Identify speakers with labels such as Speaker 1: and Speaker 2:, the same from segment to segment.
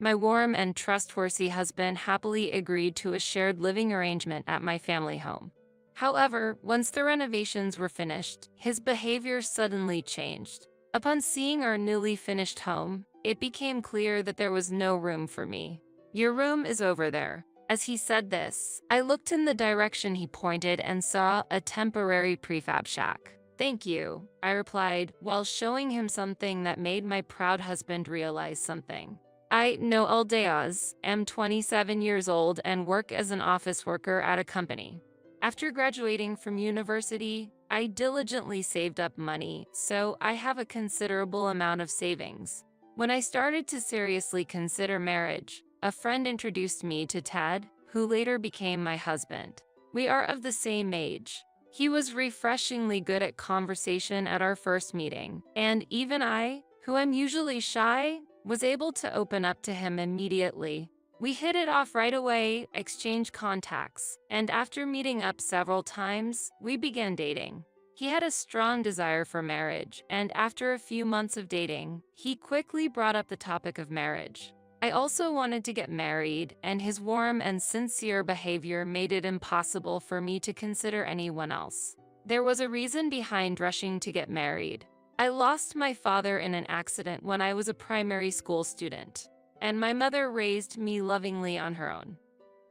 Speaker 1: My warm and trustworthy husband happily agreed to a shared living arrangement at my family home. However, once the renovations were finished, his behavior suddenly changed. Upon seeing our newly finished home, it became clear that there was no room for me. "Your room is over there." As he said this, I looked in the direction he pointed and saw a temporary prefab shack. "Thank you," I replied, while showing him something that made my proud husband realize something. I, Noel Diaz, am 27 years old and work as an office worker at a company. After graduating from university, I diligently saved up money, so I have a considerable amount of savings. When I started to seriously consider marriage, a friend introduced me to Ted, who later became my husband. We are of the same age. He was refreshingly good at conversation at our first meeting, and even I, who am usually shy, was able to open up to him immediately. We hit it off right away, exchanged contacts, and after meeting up several times, we began dating. He had a strong desire for marriage, and after a few months of dating, he quickly brought up the topic of marriage. I also wanted to get married, and his warm and sincere behavior made it impossible for me to consider anyone else. There was a reason behind rushing to get married. I lost my father in an accident when I was a primary school student, and my mother raised me lovingly on her own.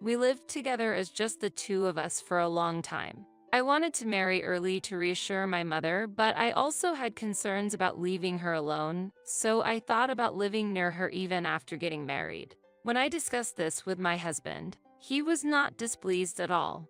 Speaker 1: We lived together as just the two of us for a long time. I wanted to marry early to reassure my mother, but I also had concerns about leaving her alone, so I thought about living near her even after getting married. When I discussed this with my husband, he was not displeased at all.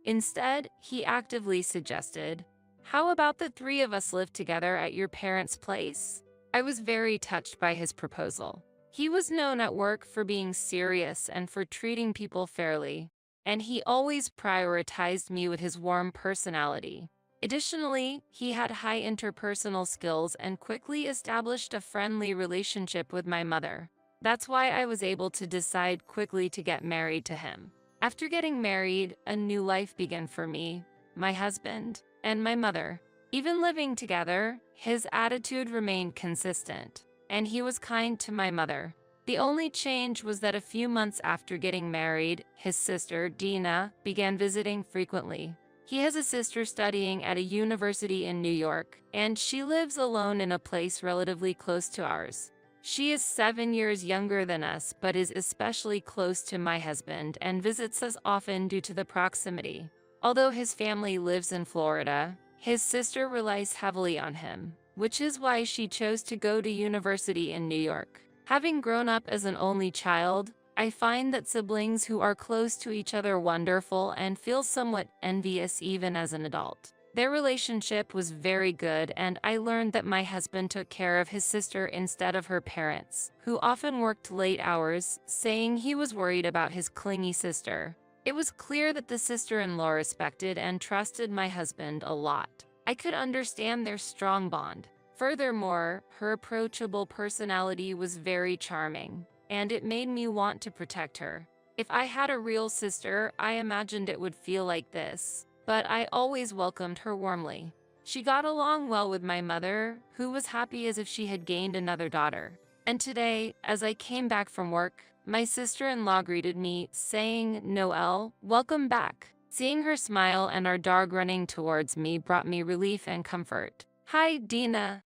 Speaker 1: Instead, he actively suggested, "How about the three of us live together at your parents' place?" I was very touched by his proposal. He was known at work for being serious and for treating people fairly, and he always prioritized me with his warm personality. Additionally, he had high interpersonal skills and quickly established a friendly relationship with my mother. That's why I was able to decide quickly to get married to him. After getting married, a new life began for me, my husband, and my mother. Even living together, his attitude remained consistent, and he was kind to my mother. The only change was that a few months after getting married, his sister, Dina, began visiting frequently. He has a sister studying at a university in New York, and she lives alone in a place relatively close to ours. She is 7 years younger than us, but is especially close to my husband and visits us often due to the proximity. Although his family lives in Florida, his sister relies heavily on him, which is why she chose to go to university in New York. Having grown up as an only child, I find that siblings who are close to each other wonderful and feel somewhat envious even as an adult. Their relationship was very good, and I learned that my husband took care of his sister instead of her parents, who often worked late hours, saying he was worried about his clingy sister. It was clear that the sister-in-law respected and trusted my husband a lot. I could understand their strong bond. Furthermore, her approachable personality was very charming, and it made me want to protect her. If I had a real sister, I imagined it would feel like this, but I always welcomed her warmly. She got along well with my mother, who was happy as if she had gained another daughter. And today, as I came back from work, my sister-in-law greeted me, saying, "Noelle, welcome back." Seeing her smile and our dog running towards me brought me relief and comfort. "Hi, Dina.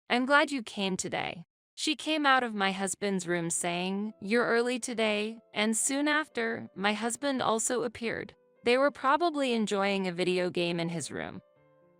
Speaker 1: I'm glad you came today." She came out of my husband's room saying, "You're early today," and soon after, my husband also appeared. They were probably enjoying a video game in his room.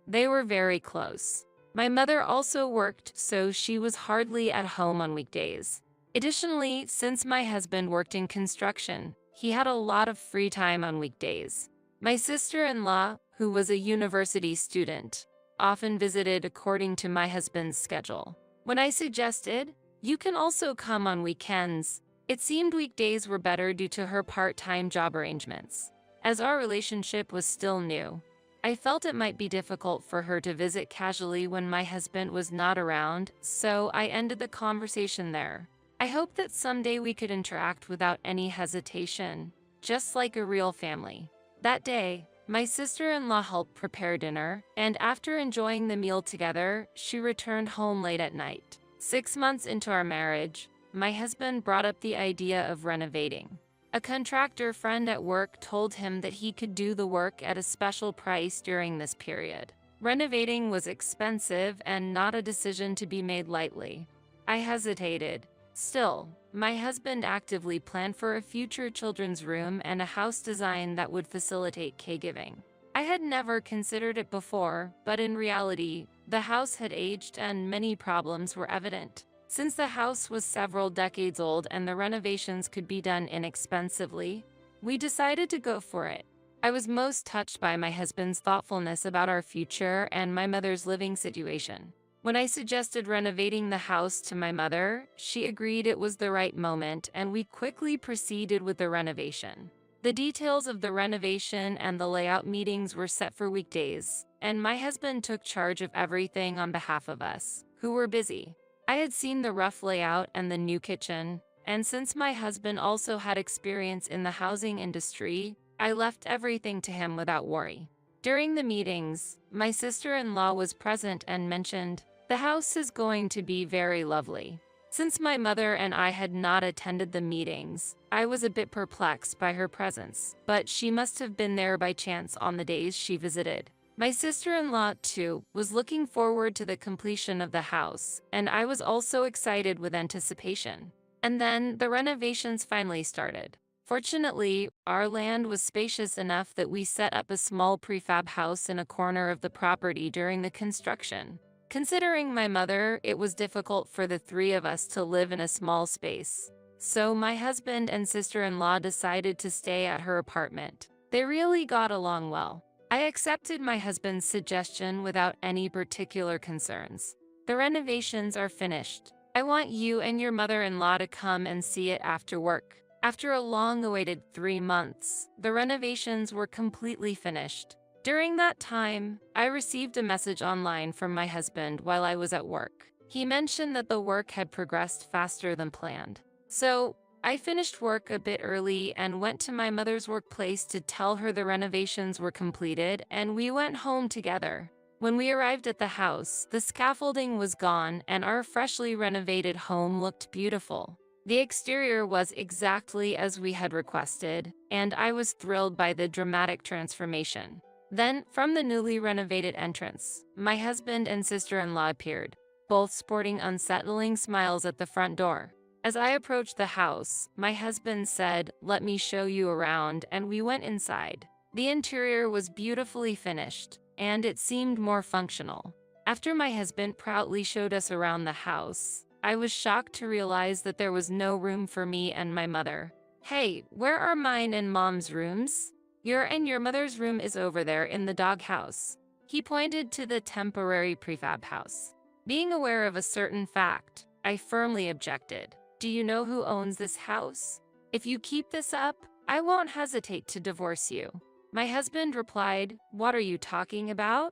Speaker 1: They were very close. My mother also worked, so she was hardly at home on weekdays. Additionally, since my husband worked in construction, he had a lot of free time on weekdays. My sister-in-law, who was a university student, often visited according to my husband's schedule. When I suggested, "You can also come on weekends," it seemed weekdays were better due to her part-time job arrangements. As our relationship was still new, I felt it might be difficult for her to visit casually when my husband was not around, so I ended the conversation there. I hope that someday we could interact without any hesitation, just like a real family. That day, my sister-in-law helped prepare dinner, and after enjoying the meal together, she returned home late at night. 6 months into our marriage, my husband brought up the idea of renovating. A contractor friend at work told him that he could do the work at a special price during this period. Renovating was expensive and not a decision to be made lightly. I hesitated. Still, my husband actively planned for a future children's room and a house design that would facilitate caregiving. I had never considered it before, but in reality, the house had aged and many problems were evident. Since the house was several decades old and the renovations could be done inexpensively, we decided to go for it. I was most touched by my husband's thoughtfulness about our future and my mother's living situation. When I suggested renovating the house to my mother, she agreed it was the right moment and we quickly proceeded with the renovation. The details of the renovation and the layout meetings were set for weekdays, and my husband took charge of everything on behalf of us, who were busy. I had seen the rough layout and the new kitchen, and since my husband also had experience in the housing industry, I left everything to him without worry. During the meetings, my sister-in-law was present and mentioned, "The house is going to be very lovely." Since my mother and I had not attended the meetings, I was a bit perplexed by her presence, but she must have been there by chance on the days she visited. My sister-in-law, too, was looking forward to the completion of the house, and I was also excited with anticipation. And then the renovations finally started. Fortunately, our land was spacious enough that we set up a small prefab house in a corner of the property during the construction. Considering my mother, it was difficult for the three of us to live in a small space. So my husband and sister-in-law decided to stay at her apartment. They really got along well. I accepted my husband's suggestion without any particular concerns. The renovations are finished. I want you and your mother-in-law to come and see it after work. After a long-awaited 3 months, the renovations were completely finished. During that time, I received a message online from my husband while I was at work. He mentioned that the work had progressed faster than planned. So, I finished work a bit early and went to my mother's workplace to tell her the renovations were completed, and we went home together. When we arrived at the house, the scaffolding was gone and our freshly renovated home looked beautiful. The exterior was exactly as we had requested, and I was thrilled by the dramatic transformation. Then, from the newly renovated entrance, my husband and sister-in-law appeared, both sporting unsettling smiles at the front door. As I approached the house, my husband said, "Let me show you around," and we went inside. The interior was beautifully finished, and it seemed more functional. After my husband proudly showed us around the house, I was shocked to realize that there was no room for me and my mother. "Hey, where are mine and Mom's rooms?" Your mother's room is over there in the doghouse." He pointed to the temporary prefab house. Being aware of a certain fact, I firmly objected. "Do you know who owns this house? If you keep this up, I won't hesitate to divorce you." My husband replied, "What are you talking about?"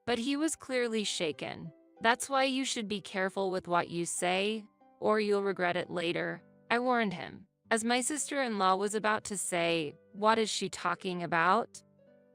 Speaker 1: But he was clearly shaken. "That's why you should be careful with what you say, or you'll regret it later," I warned him. As my sister-in-law was about to say, "What is she talking about?"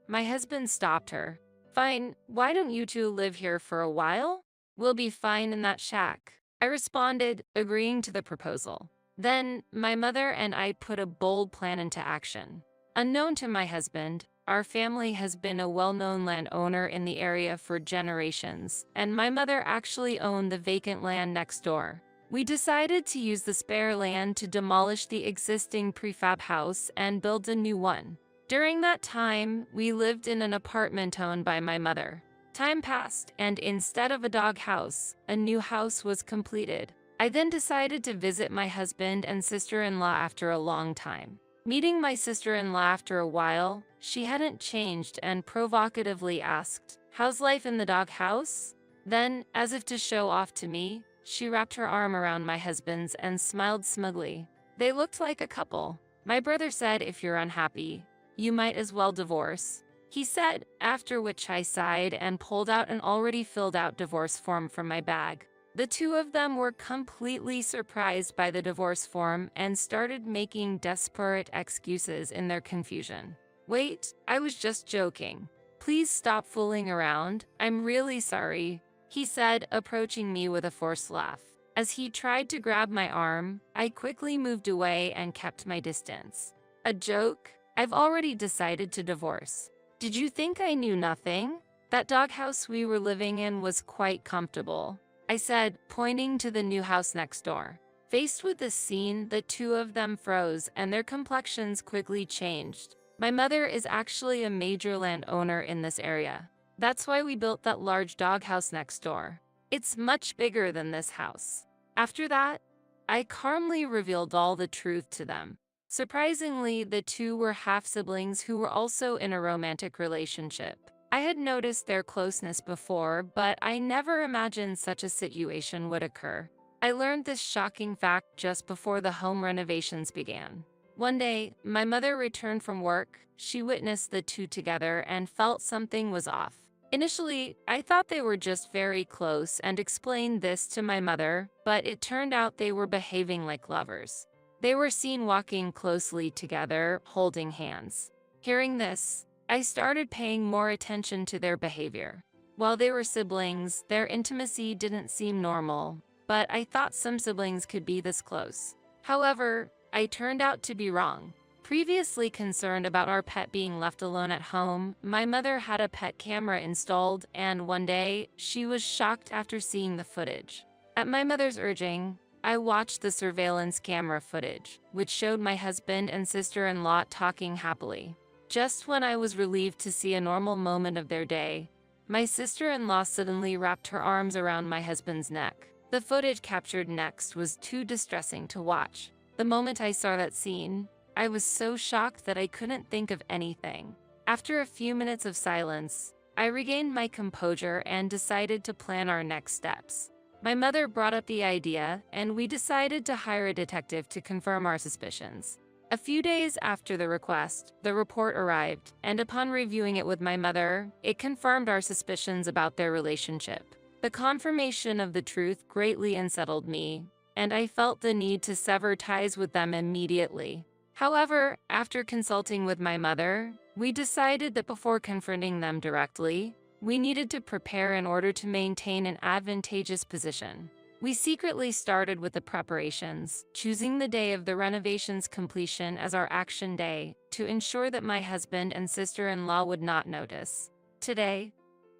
Speaker 1: my husband stopped her. "Fine, why don't you two live here for a while? We'll be fine in that shack." I responded, agreeing to the proposal. Then, my mother and I put a bold plan into action. Unknown to my husband, our family has been a well-known landowner in the area for generations, and my mother actually owned the vacant land next door. We decided to use the spare land to demolish the existing prefab house and build a new one. During that time, we lived in an apartment owned by my mother. Time passed, and instead of a dog house, a new house was completed. I then decided to visit my husband and sister-in-law after a long time. Meeting my sister-in-law after a while, she hadn't changed and provocatively asked, "How's life in the dog house?" Then, as if to show off to me, she wrapped her arm around my husband's and smiled smugly. They looked like a couple. My brother said, "If you're unhappy, you might as well divorce," he said, after which I sighed and pulled out an already filled out divorce form from my bag. The two of them were completely surprised by the divorce form and started making desperate excuses in their confusion. "Wait, I was just joking. Please stop fooling around. I'm really sorry," he said, approaching me with a forced laugh. As he tried to grab my arm, I quickly moved away and kept my distance. A joke? I've already decided to divorce. Did you think I knew nothing? That doghouse we were living in was quite comfortable, I said, pointing to the new house next door. Faced with this scene, the two of them froze and their complexions quickly changed. My mother is actually a major landowner in this area. That's why we built that large doghouse next door. It's much bigger than this house. After that, I calmly revealed all the truth to them. Surprisingly, the two were half-siblings who were also in a romantic relationship. I had noticed their closeness before, but I never imagined such a situation would occur. I learned this shocking fact just before the home renovations began. One day, my mother returned from work. She witnessed the two together and felt something was off. Initially, I thought they were just very close and explained this to my mother, but it turned out they were behaving like lovers. They were seen walking closely together, holding hands. Hearing this, I started paying more attention to their behavior. While they were siblings, their intimacy didn't seem normal, but I thought some siblings could be this close. However, I turned out to be wrong. Previously concerned about our pet being left alone at home, my mother had a pet camera installed, and one day, she was shocked after seeing the footage. At my mother's urging, I watched the surveillance camera footage, which showed my husband and sister-in-law talking happily. Just when I was relieved to see a normal moment of their day, my sister-in-law suddenly wrapped her arms around my husband's neck. The footage captured next was too distressing to watch. The moment I saw that scene, I was so shocked that I couldn't think of anything. After a few minutes of silence, I regained my composure and decided to plan our next steps. My mother brought up the idea, and we decided to hire a detective to confirm our suspicions. A few days after the request, the report arrived, and upon reviewing it with my mother, it confirmed our suspicions about their relationship. The confirmation of the truth greatly unsettled me, and I felt the need to sever ties with them immediately. However, after consulting with my mother, we decided that before confronting them directly, we needed to prepare in order to maintain an advantageous position. We secretly started with the preparations, choosing the day of the renovation's completion as our action day to ensure that my husband and sister-in-law would not notice. Today,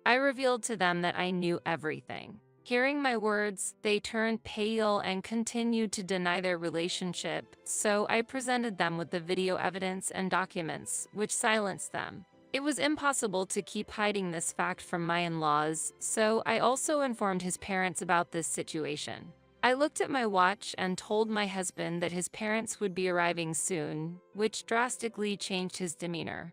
Speaker 1: I revealed to them that I knew everything. Hearing my words, they turned pale and continued to deny their relationship, so I presented them with the video evidence and documents, which silenced them. It was impossible to keep hiding this fact from my in-laws, so I also informed his parents about this situation. I looked at my watch and told my husband that his parents would be arriving soon, which drastically changed his demeanor.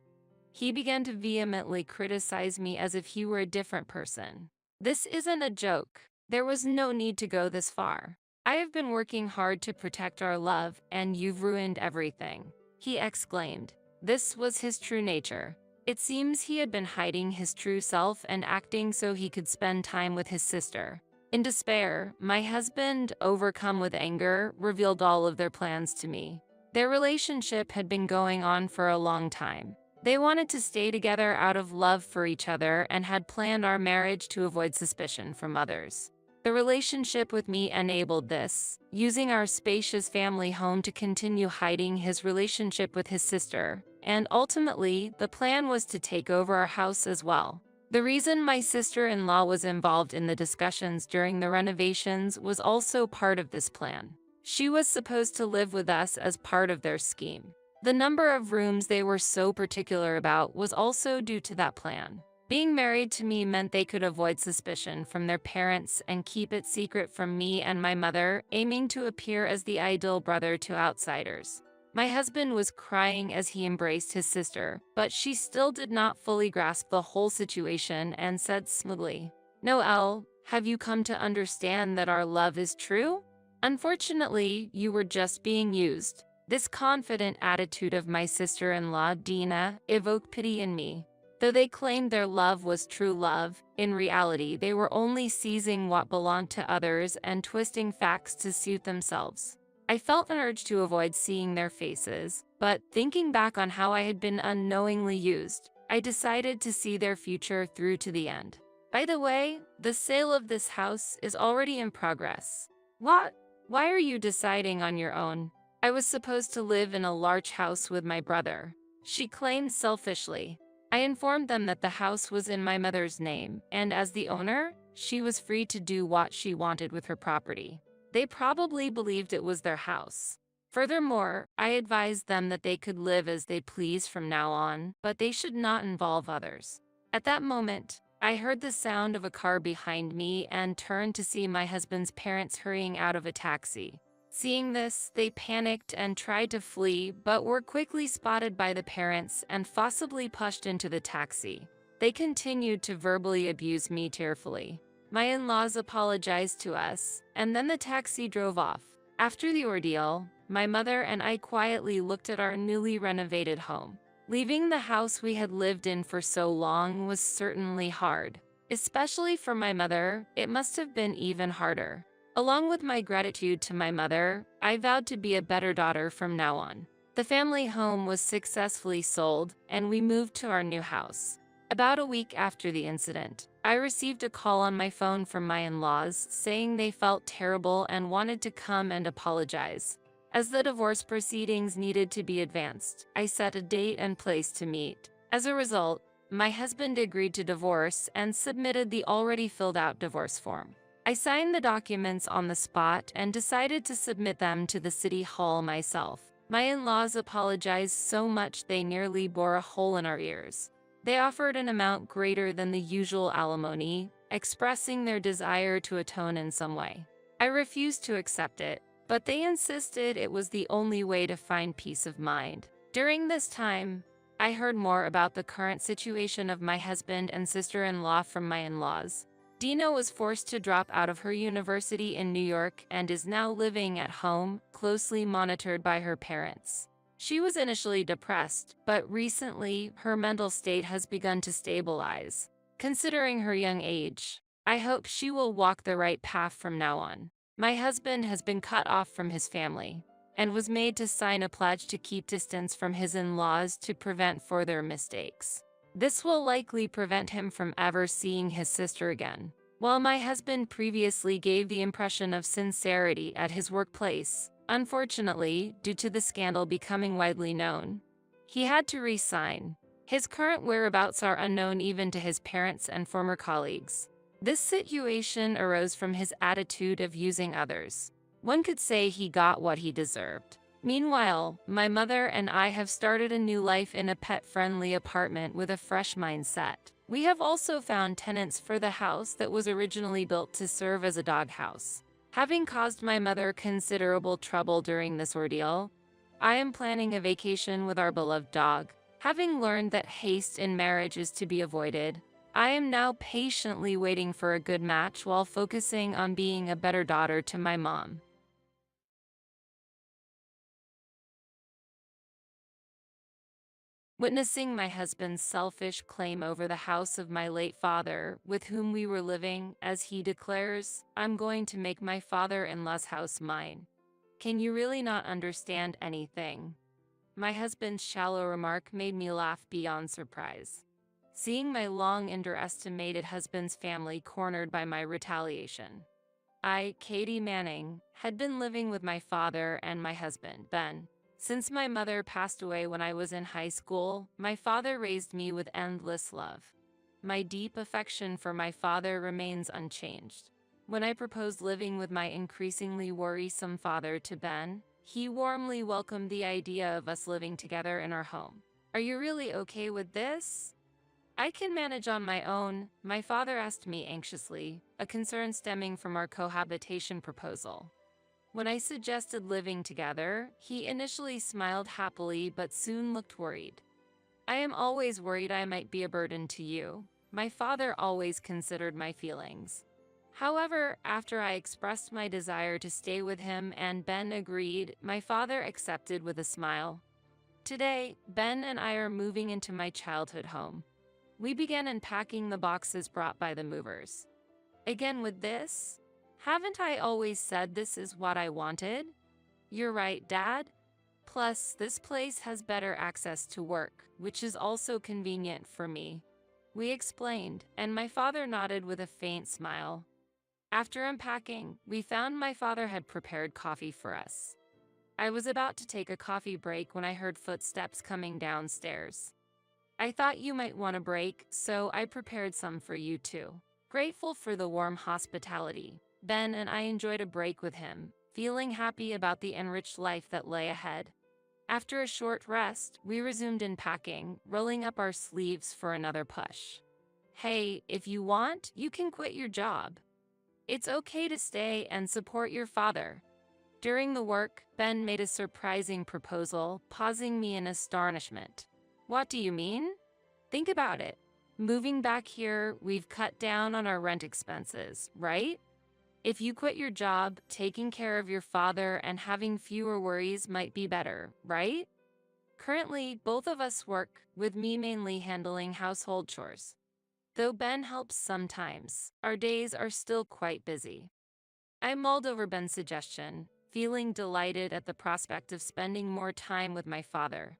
Speaker 1: He began to vehemently criticize me as if he were a different person. This isn't a joke. There was no need to go this far. I have been working hard to protect our love, and you've ruined everything, he exclaimed. This was his true nature. It seems he had been hiding his true self and acting so he could spend time with his sister. In despair, my husband, overcome with anger, revealed all of their plans to me. Their relationship had been going on for a long time. They wanted to stay together out of love for each other and had planned our marriage to avoid suspicion from others. The relationship with me enabled this, using our spacious family home to continue hiding his relationship with his sister, and ultimately, the plan was to take over our house as well. The reason my sister-in-law was involved in the discussions during the renovations was also part of this plan. She was supposed to live with us as part of their scheme. The number of rooms they were so particular about was also due to that plan. Being married to me meant they could avoid suspicion from their parents and keep it secret from me and my mother, aiming to appear as the ideal brother to outsiders. My husband was crying as he embraced his sister, but she still did not fully grasp the whole situation and said smoothly, "Noelle, have you come to understand that our love is true? Unfortunately, you were just being used." This confident attitude of my sister-in-law, Dina, evoked pity in me. Though they claimed their love was true love, in reality they were only seizing what belonged to others and twisting facts to suit themselves. I felt an urge to avoid seeing their faces, but thinking back on how I had been unknowingly used, I decided to see their future through to the end. By the way, the sale of this house is already in progress. What? Why are you deciding on your own? I was supposed to live in a large house with my brother, she claimed selfishly. I informed them that the house was in my mother's name, and as the owner, she was free to do what she wanted with her property. They probably believed it was their house. Furthermore, I advised them that they could live as they pleased from now on, but they should not involve others. At that moment, I heard the sound of a car behind me and turned to see my husband's parents hurrying out of a taxi. Seeing this, they panicked and tried to flee, but were quickly spotted by the parents and forcibly pushed into the taxi. They continued to verbally abuse me tearfully. My in-laws apologized to us, and then the taxi drove off. After the ordeal, my mother and I quietly looked at our newly renovated home. Leaving the house we had lived in for so long was certainly hard. Especially for my mother, it must have been even harder. Along with my gratitude to my mother, I vowed to be a better daughter from now on. The family home was successfully sold, and we moved to our new house. About a week after the incident, I received a call on my phone from my in-laws saying they felt terrible and wanted to come and apologize. As the divorce proceedings needed to be advanced, I set a date and place to meet. As a result, my husband agreed to divorce and submitted the already filled out divorce form. I signed the documents on the spot and decided to submit them to the city hall myself. My in-laws apologized so much they nearly bore a hole in our ears. They offered an amount greater than the usual alimony, expressing their desire to atone in some way. I refused to accept it, but they insisted it was the only way to find peace of mind. During this time, I heard more about the current situation of my husband and sister-in-law from my in-laws. Dina was forced to drop out of her university in New York and is now living at home, closely monitored by her parents. She was initially depressed, but recently her mental state has begun to stabilize. Considering her young age, I hope she will walk the right path from now on. My husband has been cut off from his family and was made to sign a pledge to keep distance from his in-laws to prevent further mistakes. This will likely prevent him from ever seeing his sister again. While my husband previously gave the impression of sincerity at his workplace, unfortunately, due to the scandal becoming widely known, he had to resign. His current whereabouts are unknown even to his parents and former colleagues. This situation arose from his attitude of using others. One could say he got what he deserved. Meanwhile, my mother and I have started a new life in a pet-friendly apartment with a fresh mindset. We have also found tenants for the house that was originally built to serve as a doghouse. Having caused my mother considerable trouble during this ordeal, I am planning a vacation with our beloved dog. Having learned that haste in marriage is to be avoided, I am now patiently waiting for a good match while focusing on being a better daughter to my mom. Witnessing my husband's selfish claim over the house of my late father, with whom we were living, as he declares, "I'm going to make my father-in-law's house mine. Can you really not understand anything?" My husband's shallow remark made me laugh beyond surprise. Seeing my long underestimated husband's family cornered by my retaliation. I, Katie Manning, had been living with my father and my husband, Ben. Since my mother passed away when I was in high school, my father raised me with endless love. My deep affection for my father remains unchanged. When I proposed living with my increasingly worrisome father to Ben, he warmly welcomed the idea of us living together in our home. "Are you really okay with this?" "I can manage on my own," my father asked me anxiously, a concern stemming from our cohabitation proposal. When I suggested living together, he initially smiled happily but soon looked worried. "I am always worried I might be a burden to you." My father always considered my feelings. However, after I expressed my desire to stay with him and Ben agreed, my father accepted with a smile. Today, Ben and I are moving into my childhood home. We began unpacking the boxes brought by the movers. "Again with this? Haven't I always said this is what I wanted?" "You're right, Dad. Plus, this place has better access to work, which is also convenient for me." We explained, and my father nodded with a faint smile. After unpacking, we found my father had prepared coffee for us. I was about to take a coffee break when I heard footsteps coming downstairs. I thought you might want a break, so I prepared some for you too. Grateful for the warm hospitality, Ben and I enjoyed a break with him, feeling happy about the enriched life that lay ahead. After a short rest, we resumed in packing, rolling up our sleeves for another push. Hey, if you want, you can quit your job. It's okay to stay and support your father. During the work, Ben made a surprising proposal, pausing me in astonishment. What do you mean? Think about it. Moving back here, we've cut down on our rent expenses, right? If you quit your job, taking care of your father and having fewer worries might be better, right? Currently, both of us work, with me mainly handling household chores. Though Ben helps sometimes, our days are still quite busy. I mulled over Ben's suggestion, feeling delighted at the prospect of spending more time with my father.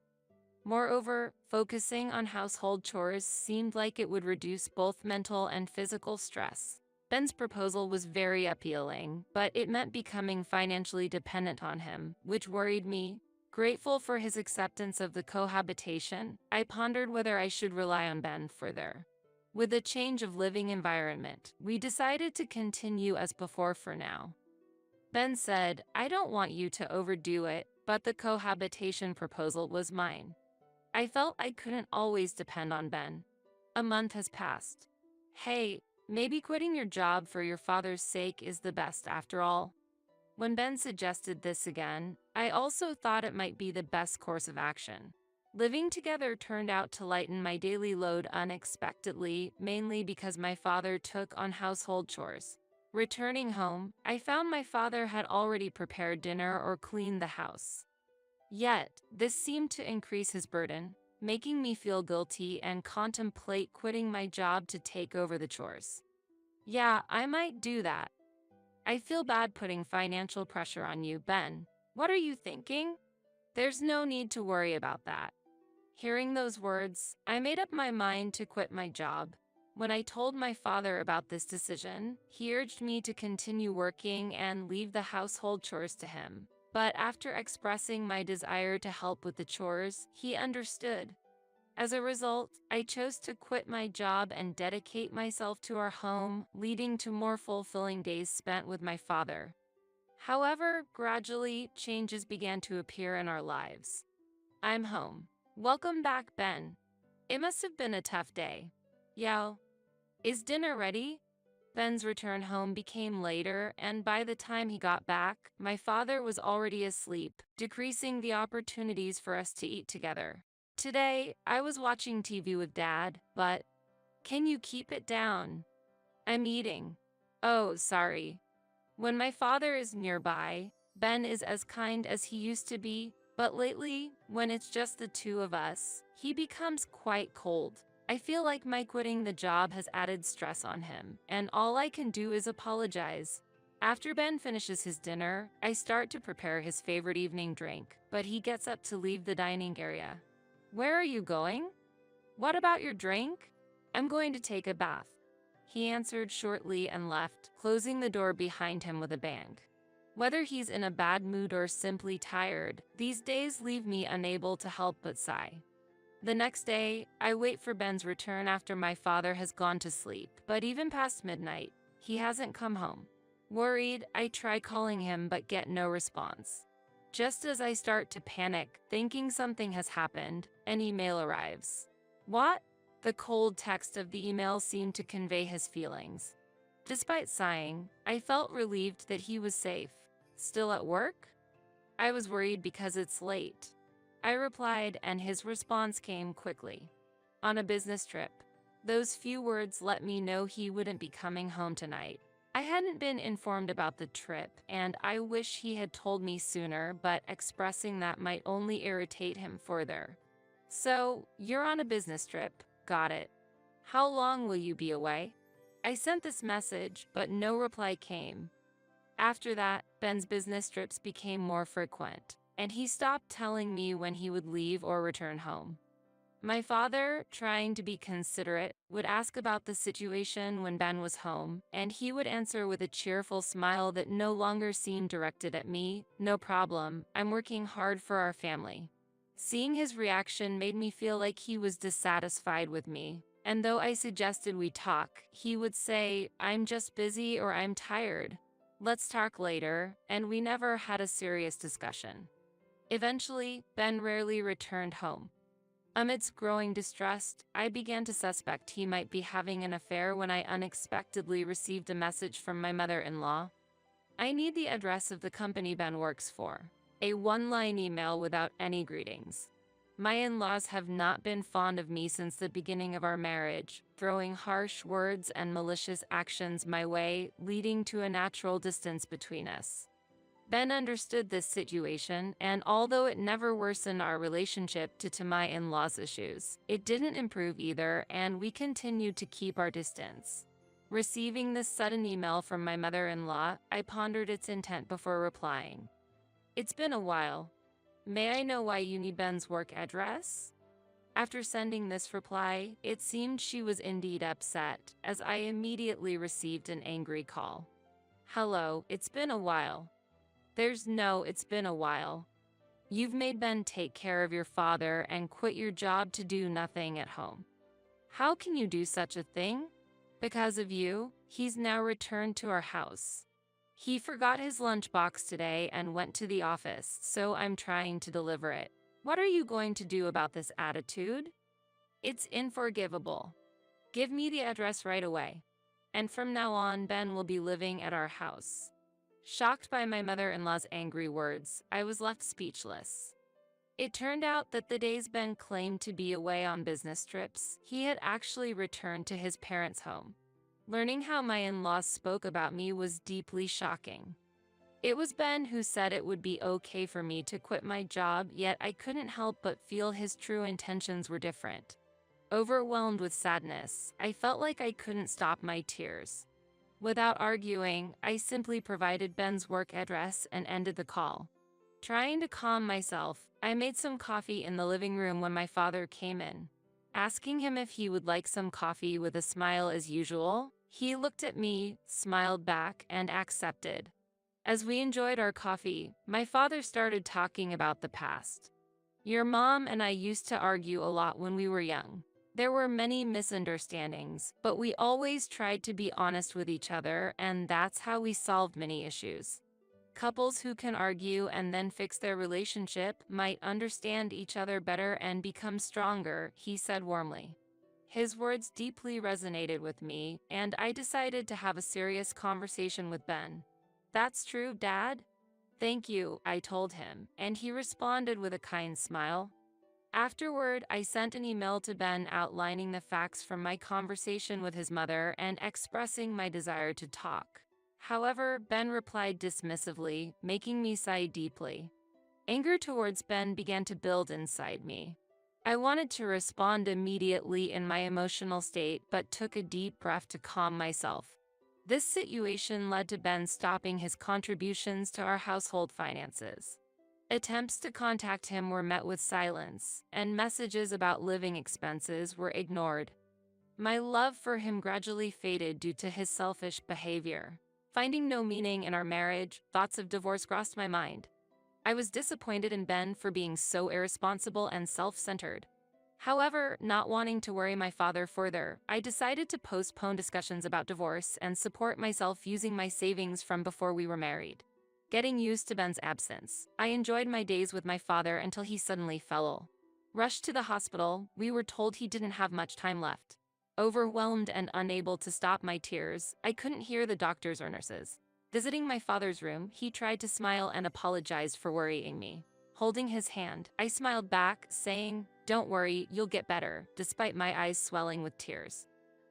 Speaker 1: Moreover, focusing on household chores seemed like it would reduce both mental and physical stress. Ben's proposal was very appealing, but it meant becoming financially dependent on him, which worried me. Grateful for his acceptance of the cohabitation, I pondered whether I should rely on Ben further. With a change of living environment, we decided to continue as before for now. Ben said, I don't want you to overdo it, but the cohabitation proposal was mine. I felt I couldn't always depend on Ben. A month has passed. Hey, maybe quitting your job for your father's sake is the best after all. When Ben suggested this again, I also thought it might be the best course of action. Living together turned out to lighten my daily load unexpectedly, mainly because my father took on household chores. Returning home, I found my father had already prepared dinner or cleaned the house. Yet, this seemed to increase his burden, making me feel guilty and contemplate quitting my job to take over the chores. Yeah, I might do that. I feel bad putting financial pressure on you, Ben. What are you thinking? There's no need to worry about that. Hearing those words, I made up my mind to quit my job. When I told my father about this decision, he urged me to continue working and leave the household chores to him. But after expressing my desire to help with the chores, he understood. As a result, I chose to quit my job and dedicate myself to our home, leading to more fulfilling days spent with my father. However, gradually, changes began to appear in our lives. I'm home. Welcome back, Ben. It must have been a tough day. Yao, is dinner ready? Ben's return home became later, and by the time he got back, my father was already asleep, decreasing the opportunities for us to eat together. Today, I was watching TV with Dad, but can you keep it down? I'm eating. Oh, sorry. When my father is nearby, Ben is as kind as he used to be, but lately, when it's just the two of us, he becomes quite cold. I feel like my quitting the job has added stress on him, and all I can do is apologize. After Ben finishes his dinner, I start to prepare his favorite evening drink, but he gets up to leave the dining area. Where are you going? What about your drink? I'm going to take a bath. He answered shortly and left, closing the door behind him with a bang. Whether he's in a bad mood or simply tired, these days leave me unable to help but sigh. The next day, I wait for Ben's return after my father has gone to sleep, but even past midnight, he hasn't come home. Worried, I try calling him but get no response. Just as I start to panic, thinking something has happened, an email arrives. What? The cold text of the email seemed to convey his feelings. Despite sighing, I felt relieved that he was safe. Still at work? I was worried because it's late. I replied, and his response came quickly. On a business trip. Those few words let me know he wouldn't be coming home tonight. I hadn't been informed about the trip, and I wish he had told me sooner, but expressing that might only irritate him further. So, you're on a business trip. Got it. How long will you be away? I sent this message, but no reply came. After that, Ben's business trips became more frequent, and he stopped telling me when he would leave or return home. My father, trying to be considerate, would ask about the situation when Ben was home, and he would answer with a cheerful smile that no longer seemed directed at me. "No problem, I'm working hard for our family." Seeing his reaction made me feel like he was dissatisfied with me, and though I suggested we talk, he would say, "I'm just busy," or "I'm tired. Let's talk later," and we never had a serious discussion. Eventually, Ben rarely returned home. Amidst growing distrust, I began to suspect he might be having an affair when I unexpectedly received a message from my mother-in-law. "I need the address of the company Ben works for." A one-line email without any greetings. My in-laws have not been fond of me since the beginning of our marriage, throwing harsh words and malicious actions my way, leading to a natural distance between us. Ben understood this situation, and although it never worsened our relationship due to my in-laws' issues, it didn't improve either, and we continued to keep our distance. Receiving this sudden email from my mother-in-law, I pondered its intent before replying. "It's been a while. May I know why you need Ben's work address?" After sending this reply, it seemed she was indeed upset, as I immediately received an angry call. "Hello, it's been a while." It's been a while. You've made Ben take care of your father and quit your job to do nothing at home. How can you do such a thing? Because of you, he's now returned to our house. He forgot his lunchbox today and went to the office, so I'm trying to deliver it. What are you going to do about this attitude? It's unforgivable. Give me the address right away. And from now on, Ben will be living at our house." Shocked by my mother-in-law's angry words, I was left speechless. It turned out that the days Ben claimed to be away on business trips, he had actually returned to his parents' home. Learning how my in-laws spoke about me was deeply shocking. It was Ben who said it would be okay for me to quit my job, yet I couldn't help but feel his true intentions were different. Overwhelmed with sadness, I felt like I couldn't stop my tears. Without arguing, I simply provided Ben's work address and ended the call. Trying to calm myself, I made some coffee in the living room when my father came in. Asking him if he would like some coffee with a smile as usual, he looked at me, smiled back, and accepted. As we enjoyed our coffee, my father started talking about the past. "Your mom and I used to argue a lot when we were young. There were many misunderstandings, but we always tried to be honest with each other, and that's how we solved many issues. Couples who can argue and then fix their relationship might understand each other better and become stronger," he said warmly. His words deeply resonated with me, and I decided to have a serious conversation with Ben. "That's true, Dad?" "Thank you," I told him, and he responded with a kind smile. Afterward, I sent an email to Ben outlining the facts from my conversation with his mother and expressing my desire to talk. However, Ben replied dismissively, making me sigh deeply. Anger towards Ben began to build inside me. I wanted to respond immediately in my emotional state, but took a deep breath to calm myself. This situation led to Ben stopping his contributions to our household finances. Attempts to contact him were met with silence, and messages about living expenses were ignored. My love for him gradually faded due to his selfish behavior. Finding no meaning in our marriage, thoughts of divorce crossed my mind. I was disappointed in Ben for being so irresponsible and self-centered. However, not wanting to worry my father further, I decided to postpone discussions about divorce and support myself using my savings from before we were married. Getting used to Ben's absence, I enjoyed my days with my father until he suddenly fell ill. Rushed to the hospital, we were told he didn't have much time left. Overwhelmed and unable to stop my tears, I couldn't hear the doctors or nurses. Visiting my father's room, he tried to smile and apologized for worrying me. Holding his hand, I smiled back, saying, "Don't worry, you'll get better," despite my eyes swelling with tears.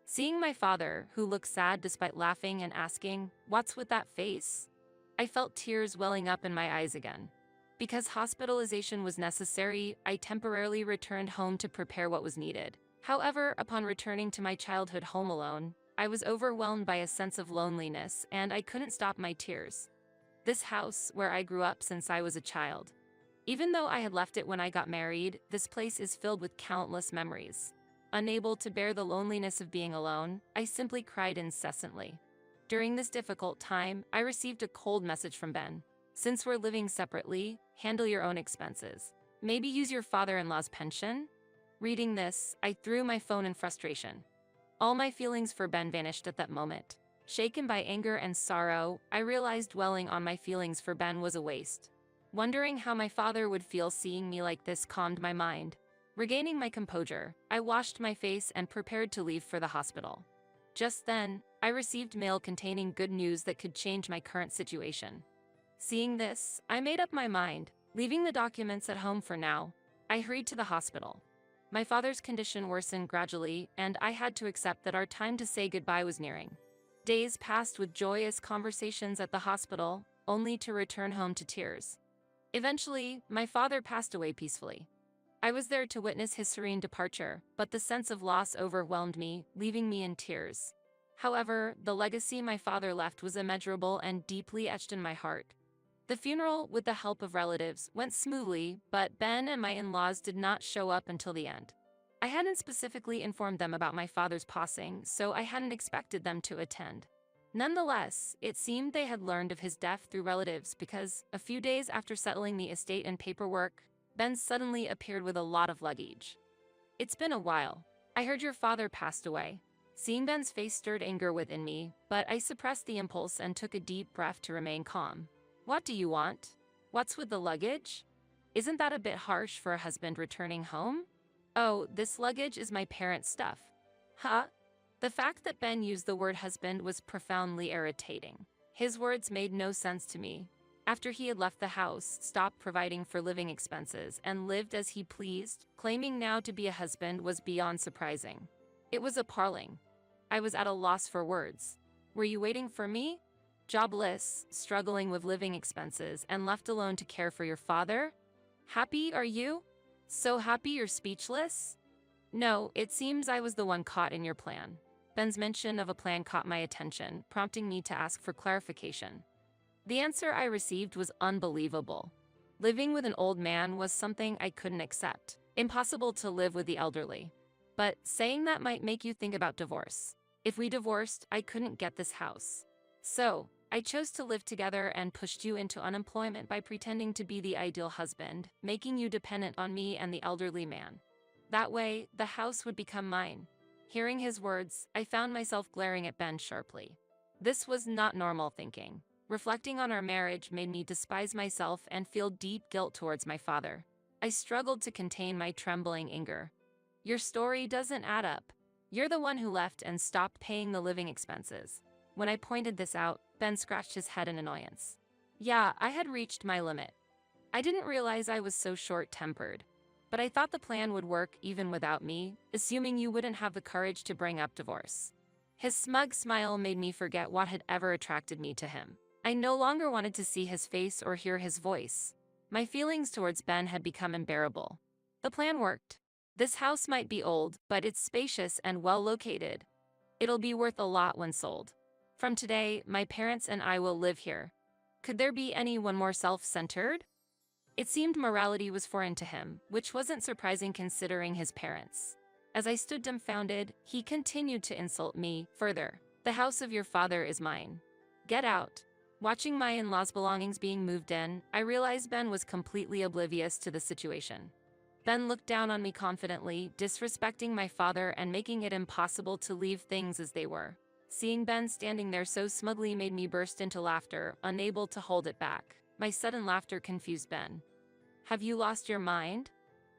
Speaker 1: Seeing my father, who looked sad despite laughing and asking, "What's with that face?" I felt tears welling up in my eyes again. Because hospitalization was necessary, I temporarily returned home to prepare what was needed. However, upon returning to my childhood home alone, I was overwhelmed by a sense of loneliness, and I couldn't stop my tears. This house, where I grew up since I was a child. Even though I had left it when I got married, this place is filled with countless memories. Unable to bear the loneliness of being alone, I simply cried incessantly. During this difficult time, I received a cold message from Ben. Since we're living separately, handle your own expenses. Maybe use your father-in-law's pension? Reading this, I threw my phone in frustration. All my feelings for Ben vanished at that moment. Shaken by anger and sorrow, I realized dwelling on my feelings for Ben was a waste. Wondering how my father would feel seeing me like this calmed my mind. Regaining my composure, I washed my face and prepared to leave for the hospital. Just then, I received mail containing good news that could change my current situation. Seeing this, I made up my mind. Leaving the documents at home for now, I hurried to the hospital. My father's condition worsened gradually, and I had to accept that our time to say goodbye was nearing. Days passed with joyous conversations at the hospital, only to return home to tears. Eventually, my father passed away peacefully. I was there to witness his serene departure, but the sense of loss overwhelmed me, leaving me in tears. However, the legacy my father left was immeasurable and deeply etched in my heart. The funeral, with the help of relatives, went smoothly, but Ben and my in-laws did not show up until the end. I hadn't specifically informed them about my father's passing, so I hadn't expected them to attend. Nonetheless, it seemed they had learned of his death through relatives because, a few days after settling the estate and paperwork, Ben suddenly appeared with a lot of luggage. It's been a while. I heard your father passed away. Seeing Ben's face stirred anger within me, but I suppressed the impulse and took a deep breath to remain calm. What do you want? What's with the luggage? Isn't that a bit harsh for a husband returning home? Oh, this luggage is my parents' stuff. Huh? The fact that Ben used the word husband was profoundly irritating. His words made no sense to me. After he had left the house, stopped providing for living expenses, and lived as he pleased, claiming now to be a husband was beyond surprising. It was appalling. I was at a loss for words. Were you waiting for me? Jobless, struggling with living expenses, and left alone to care for your father? Happy, are you? So happy you're speechless? No, it seems I was the one caught in your plan. Ben's mention of a plan caught my attention, prompting me to ask for clarification. The answer I received was unbelievable. Living with an old man was something I couldn't accept. Impossible to live with the elderly. But saying that might make you think about divorce. If we divorced, I couldn't get this house. So, I chose to live together and pushed you into unemployment by pretending to be the ideal husband, making you dependent on me and the elderly man. That way, the house would become mine. Hearing his words, I found myself glaring at Ben sharply. This was not normal thinking. Reflecting on our marriage made me despise myself and feel deep guilt towards my father. I struggled to contain my trembling anger. Your story doesn't add up. You're the one who left and stopped paying the living expenses. When I pointed this out, Ben scratched his head in annoyance. Yeah, I had reached my limit. I didn't realize I was so short-tempered. But I thought the plan would work even without me, assuming you wouldn't have the courage to bring up divorce. His smug smile made me forget what had ever attracted me to him. I no longer wanted to see his face or hear his voice. My feelings towards Ben had become unbearable. The plan worked. This house might be old, but it's spacious and well located. It'll be worth a lot when sold. From today, my parents and I will live here. Could there be anyone more self-centered? It seemed morality was foreign to him, which wasn't surprising considering his parents. As I stood dumbfounded, he continued to insult me further. The house of your father is mine. Get out. Watching my in-laws' belongings being moved in, I realized Ben was completely oblivious to the situation. Ben looked down on me confidently, disrespecting my father and making it impossible to leave things as they were. Seeing Ben standing there so smugly made me burst into laughter, unable to hold it back. My sudden laughter confused Ben. Have you lost your mind?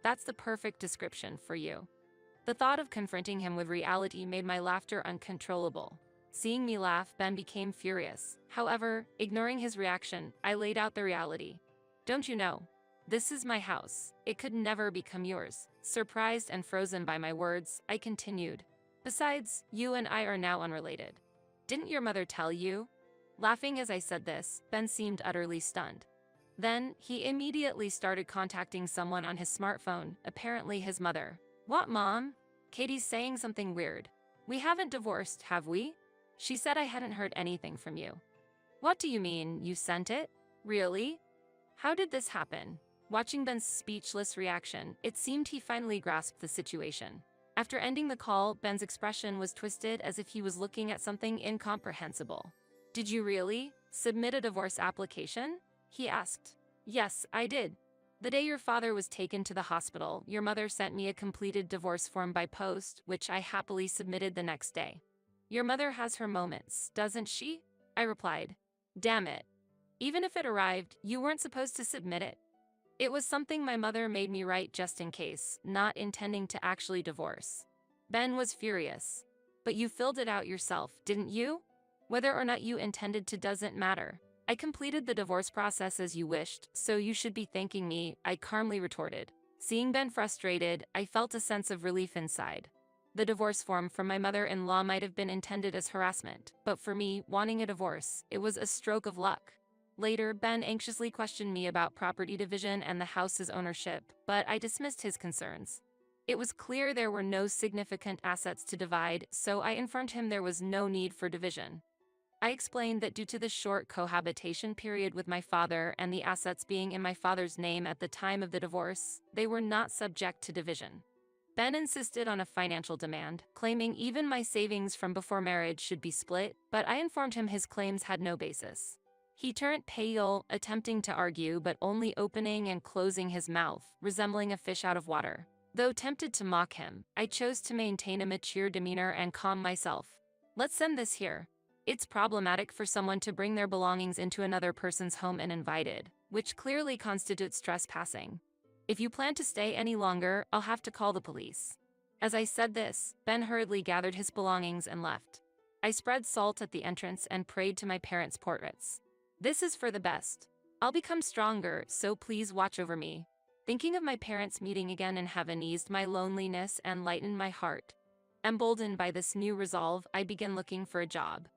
Speaker 1: That's the perfect description for you. The thought of confronting him with reality made my laughter uncontrollable. Seeing me laugh, Ben became furious. However, ignoring his reaction, I laid out the reality. Don't you know? This is my house. It could never become yours. Surprised and frozen by my words, I continued. Besides, you and I are now unrelated. Didn't your mother tell you? Laughing as I said this, Ben seemed utterly stunned. Then, he immediately started contacting someone on his smartphone, apparently his mother. What, Mom? Katie's saying something weird. We haven't divorced, have we? She said I hadn't heard anything from you. What do you mean, you sent it? Really? How did this happen? Watching Ben's speechless reaction, it seemed he finally grasped the situation. After ending the call, Ben's expression was twisted as if he was looking at something incomprehensible. "Did you really submit a divorce application?" he asked. "Yes, I did. The day your father was taken to the hospital, your mother sent me a completed divorce form by post, which I happily submitted the next day." "Your mother has her moments, doesn't she?" I replied. "Damn it. Even if it arrived, you weren't supposed to submit it. It was something my mother made me write just in case, not intending to actually divorce." Ben was furious. "But you filled it out yourself, didn't you? Whether or not you intended to doesn't matter. I completed the divorce process as you wished, so you should be thanking me," I calmly retorted. Seeing Ben frustrated, I felt a sense of relief inside. The divorce form from my mother-in-law might have been intended as harassment, but for me, wanting a divorce, it was a stroke of luck. Later, Ben anxiously questioned me about property division and the house's ownership, but I dismissed his concerns. It was clear there were no significant assets to divide, so I informed him there was no need for division. I explained that due to the short cohabitation period with my father and the assets being in my father's name at the time of the divorce, they were not subject to division. Ben insisted on a financial demand, claiming even my savings from before marriage should be split, but I informed him his claims had no basis. He turned pale, attempting to argue but only opening and closing his mouth, resembling a fish out of water. Though tempted to mock him, I chose to maintain a mature demeanor and calm myself. "Let's send this here. It's problematic for someone to bring their belongings into another person's home uninvited, which clearly constitutes trespassing. If you plan to stay any longer, I'll have to call the police." As I said this, Ben hurriedly gathered his belongings and left. I spread salt at the entrance and prayed to my parents' portraits. "This is for the best. I'll become stronger, so please watch over me." Thinking of my parents meeting again in heaven eased my loneliness and lightened my heart. Emboldened by this new resolve, I began looking for a job.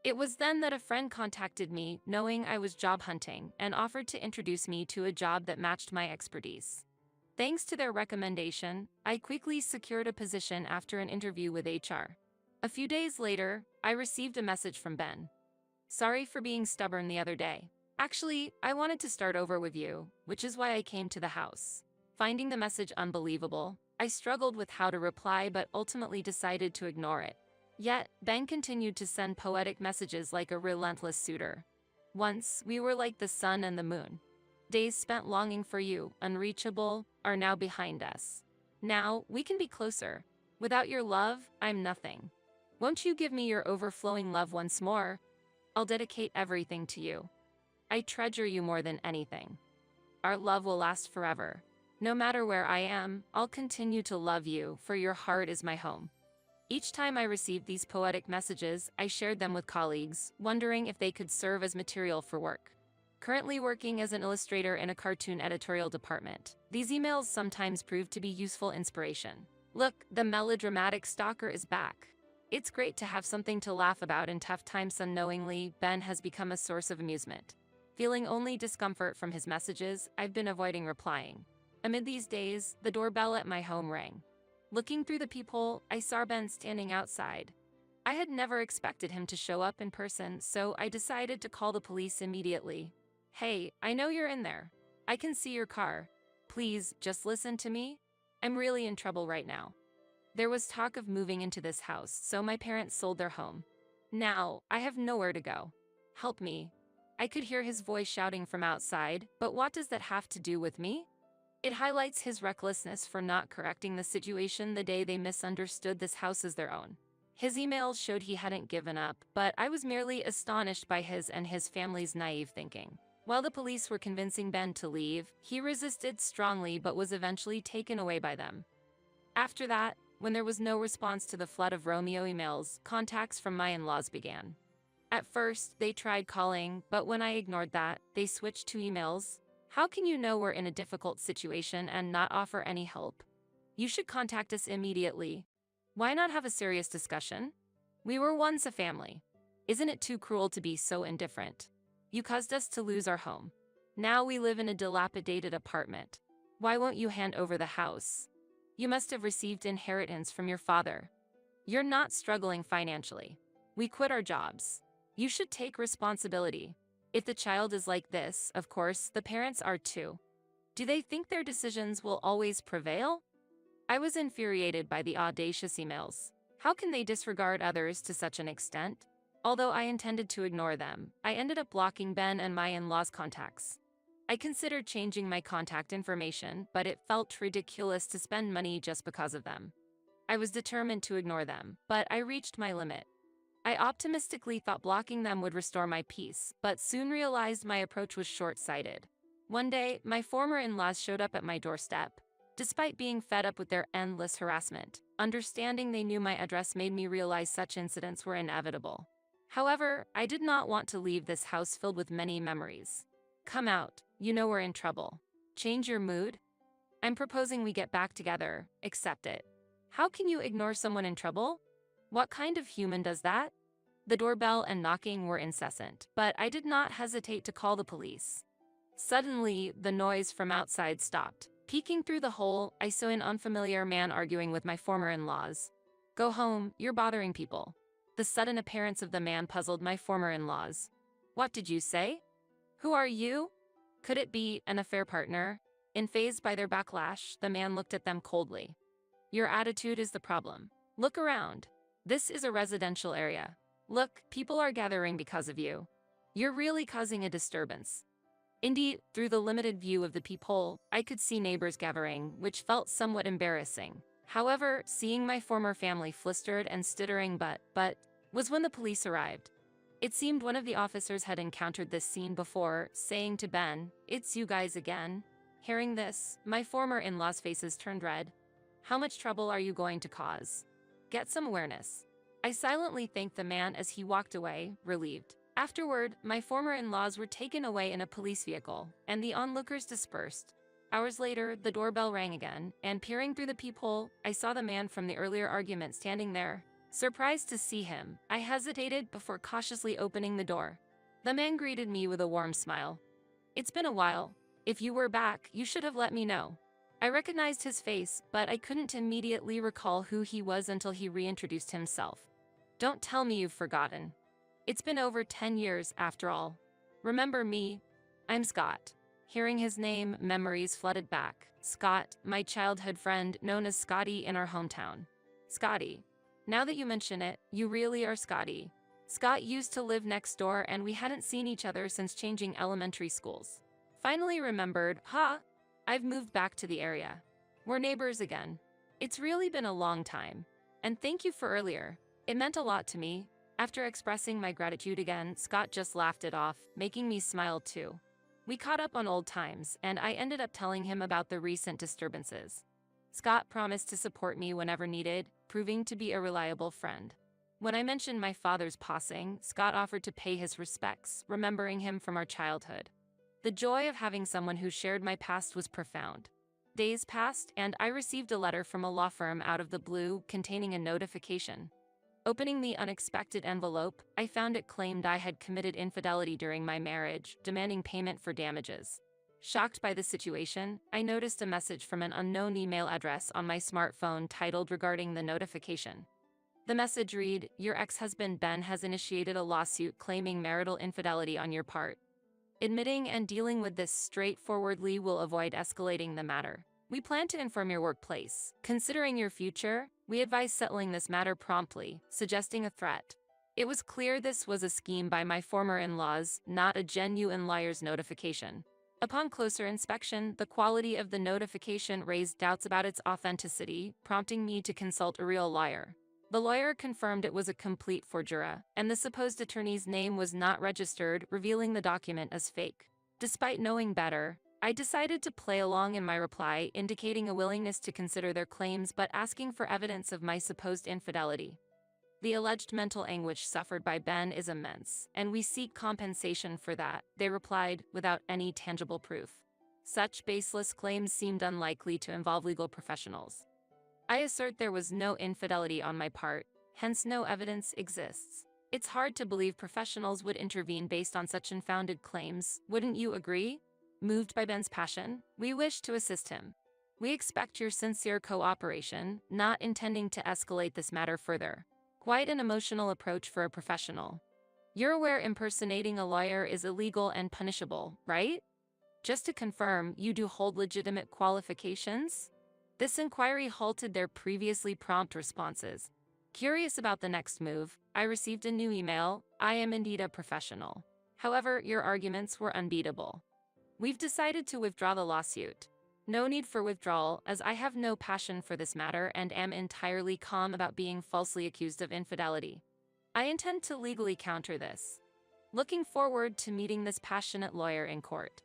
Speaker 1: It was then that a friend contacted me, knowing I was job hunting, and offered to introduce me to a job that matched my expertise. Thanks to their recommendation, I quickly secured a position after an interview with HR. A few days later, I received a message from Ben. "Sorry for being stubborn the other day. Actually, I wanted to start over with you, which is why I came to the house." Finding the message unbelievable, I struggled with how to reply but ultimately decided to ignore it. Yet, Ben continued to send poetic messages like a relentless suitor. "Once, we were like the sun and the moon. Days spent longing for you, unreachable, are now behind us. Now, we can be closer. Without your love, I'm nothing. Won't you give me your overflowing love once more? I'll dedicate everything to you. I treasure you more than anything. Our love will last forever. No matter where I am, I'll continue to love you, for your heart is my home." Each time I received these poetic messages, I shared them with colleagues, wondering if they could serve as material for work. Currently working as an illustrator in a cartoon editorial department, these emails sometimes prove to be useful inspiration. "Look, the melodramatic stalker is back. It's great to have something to laugh about in tough times." Unknowingly, Ben has become a source of amusement. Feeling only discomfort from his messages, I've been avoiding replying. Amid these days, the doorbell at my home rang. Looking through the peephole, I saw Ben standing outside. I had never expected him to show up in person, so I decided to call the police immediately. "Hey, I know you're in there. I can see your car. Please, just listen to me. I'm really in trouble right now. There was talk of moving into this house, so my parents sold their home. Now, I have nowhere to go. Help me." I could hear his voice shouting from outside, but what does that have to do with me? It highlights his recklessness for not correcting the situation the day they misunderstood this house as their own. His emails showed he hadn't given up, but I was merely astonished by his and his family's naive thinking. While the police were convincing Ben to leave, he resisted strongly but was eventually taken away by them. After that, when there was no response to the flood of Romeo emails, contacts from my in-laws began. At first, they tried calling, but when I ignored that, they switched to emails. "How can you know we're in a difficult situation and not offer any help? You should contact us immediately. Why not have a serious discussion? We were once a family. Isn't it too cruel to be so indifferent? You caused us to lose our home. Now we live in a dilapidated apartment. Why won't you hand over the house? You must have received inheritance from your father. You're not struggling financially. We quit our jobs. You should take responsibility. If the child is like this, of course, the parents are too. Do they think their decisions will always prevail? I was infuriated by the audacious emails. How can they disregard others to such an extent? Although I intended to ignore them, I ended up blocking Ben and my in-laws' contacts. I considered changing my contact information, but it felt ridiculous to spend money just because of them. I was determined to ignore them, but I reached my limit. I optimistically thought blocking them would restore my peace, but soon realized my approach was short-sighted. One day, my former in-laws showed up at my doorstep. Despite being fed up with their endless harassment, understanding they knew my address made me realize such incidents were inevitable. However, I did not want to leave this house filled with many memories. Come out, you know we're in trouble. Change your mood? I'm proposing we get back together, accept it. How can you ignore someone in trouble? What kind of human does that? The doorbell and knocking were incessant, but I did not hesitate to call the police. Suddenly, the noise from outside stopped. Peeking through the hole, I saw an unfamiliar man arguing with my former in-laws. Go home, you're bothering people. The sudden appearance of the man puzzled my former in-laws. What did you say? Who are you? Could it be an affair partner? Unfazed by their backlash, the man looked at them coldly. Your attitude is the problem. Look around. This is a residential area. Look, people are gathering because of you. You're really causing a disturbance. Indeed, through the limited view of the peephole, I could see neighbors gathering, which felt somewhat embarrassing. However, seeing my former family flustered and stuttering but was when the police arrived. It seemed one of the officers had encountered this scene before, saying to Ben, "It's you guys again." Hearing this, my former in-laws' faces turned red. How much trouble are you going to cause? Get some awareness. I silently thanked the man as he walked away, relieved. Afterward, my former in-laws were taken away in a police vehicle, and the onlookers dispersed. Hours later, the doorbell rang again, and peering through the peephole, I saw the man from the earlier argument standing there. Surprised to see him, I hesitated before cautiously opening the door. The man greeted me with a warm smile. It's been a while. If you were back, you should have let me know. I recognized his face, but I couldn't immediately recall who he was until he reintroduced himself. Don't tell me you've forgotten. It's been over 10 years after all. Remember me? I'm Scott. Hearing his name, memories flooded back. Scott, my childhood friend known as Scotty in our hometown. Scotty. Now that you mention it, you really are Scotty. Scott used to live next door and we hadn't seen each other since changing elementary schools. Finally remembered, I've moved back to the area. We're neighbors again. It's really been a long time. And thank you for earlier. It meant a lot to me. After expressing my gratitude again, Scott just laughed it off, making me smile too. We caught up on old times, and I ended up telling him about the recent disturbances. Scott promised to support me whenever needed, proving to be a reliable friend. When I mentioned my father's passing, Scott offered to pay his respects, remembering him from our childhood. The joy of having someone who shared my past was profound. Days passed, and I received a letter from a law firm out of the blue containing a notification. Opening the unexpected envelope, I found it claimed I had committed infidelity during my marriage, demanding payment for damages. Shocked by the situation, I noticed a message from an unknown email address on my smartphone titled regarding the notification. The message read, "Your ex-husband Ben has initiated a lawsuit claiming marital infidelity on your part. Admitting and dealing with this straightforwardly will avoid escalating the matter. We plan to inform your workplace. Considering your future, we advise settling this matter promptly," suggesting a threat. It was clear this was a scheme by my former in-laws, not a genuine liar's notification. Upon closer inspection, the quality of the notification raised doubts about its authenticity, prompting me to consult a real lawyer. The lawyer confirmed it was a complete forgery, and the supposed attorney's name was not registered, revealing the document as fake. Despite knowing better, I decided to play along in my reply, indicating a willingness to consider their claims but asking for evidence of my supposed infidelity. The alleged mental anguish suffered by Ben is immense, and we seek compensation for that, they replied, without any tangible proof. Such baseless claims seemed unlikely to involve legal professionals. I assert there was no infidelity on my part, hence no evidence exists. It's hard to believe professionals would intervene based on such unfounded claims, wouldn't you agree? Moved by Ben's passion, we wish to assist him. We expect your sincere cooperation, not intending to escalate this matter further. Quite an emotional approach for a professional. You're aware impersonating a lawyer is illegal and punishable, right? Just to confirm, you do hold legitimate qualifications? This inquiry halted their previously prompt responses. Curious about the next move, I received a new email. I am indeed a professional. However, your arguments were unbeatable. We've decided to withdraw the lawsuit. No need for withdrawal, as I have no passion for this matter and am entirely calm about being falsely accused of infidelity. I intend to legally counter this. Looking forward to meeting this passionate lawyer in court.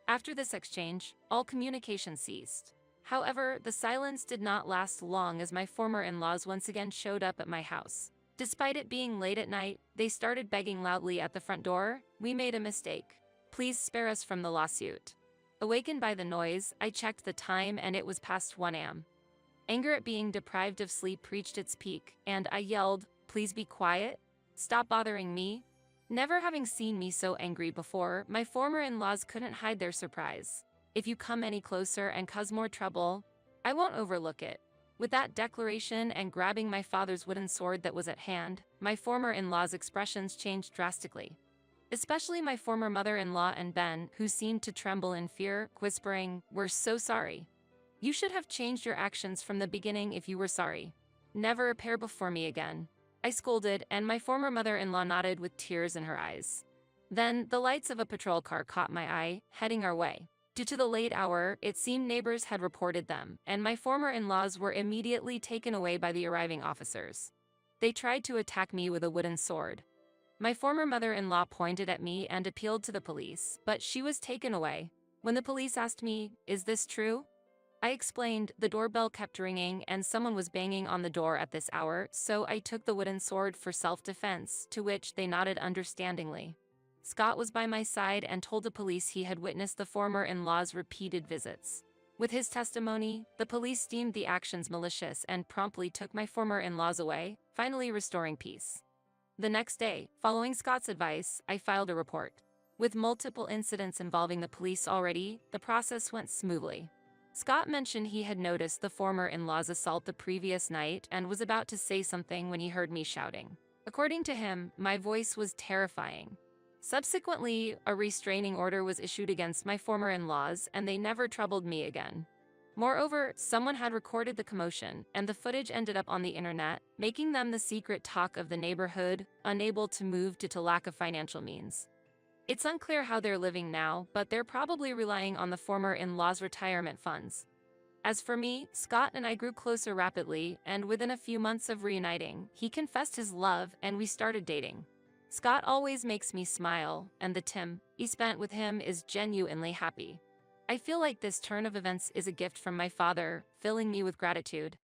Speaker 1: After this exchange, all communication ceased. However, the silence did not last long as my former in-laws once again showed up at my house. Despite it being late at night, they started begging loudly at the front door. We made a mistake. Please spare us from the lawsuit. Awakened by the noise, I checked the time and it was past 1 a.m. Anger at being deprived of sleep reached its peak, and I yelled, "Please be quiet. Stop bothering me." Never having seen me so angry before, my former in-laws couldn't hide their surprise. If you come any closer and cause more trouble, I won't overlook it. With that declaration and grabbing my father's wooden sword that was at hand, my former in-laws' expressions changed drastically. Especially my former mother-in-law and Ben, who seemed to tremble in fear, whispering, "We're so sorry. You should have changed your actions from the beginning if you were sorry. Never appear before me again." I scolded, and my former mother-in-law nodded with tears in her eyes. Then, the lights of a patrol car caught my eye, heading our way. Due to the late hour, it seemed neighbors had reported them, and my former in-laws were immediately taken away by the arriving officers. They tried to attack me with a wooden sword. My former mother-in-law pointed at me and appealed to the police, but she was taken away. When the police asked me, "Is this true?" I explained. The doorbell kept ringing and someone was banging on the door at this hour, so I took the wooden sword for self-defense, to which they nodded understandingly. Scott was by my side and told the police he had witnessed the former in-law's repeated visits. With his testimony, the police deemed the actions malicious and promptly took my former in-laws away, finally restoring peace. The next day, following Scott's advice, I filed a report. With multiple incidents involving the police already, the process went smoothly. Scott mentioned he had noticed the former in-law's assault the previous night and was about to say something when he heard me shouting. According to him, my voice was terrifying. Subsequently, a restraining order was issued against my former in-laws, and they never troubled me again. Moreover, someone had recorded the commotion, and the footage ended up on the internet, making them the secret talk of the neighborhood, unable to move due to lack of financial means. It's unclear how they're living now, but they're probably relying on the former in-laws' retirement funds. As for me, Scott and I grew closer rapidly, and within a few months of reuniting, he confessed his love and we started dating. Scott always makes me smile, and the time he spent with him is genuinely happy. I feel like this turn of events is a gift from my father, filling me with gratitude.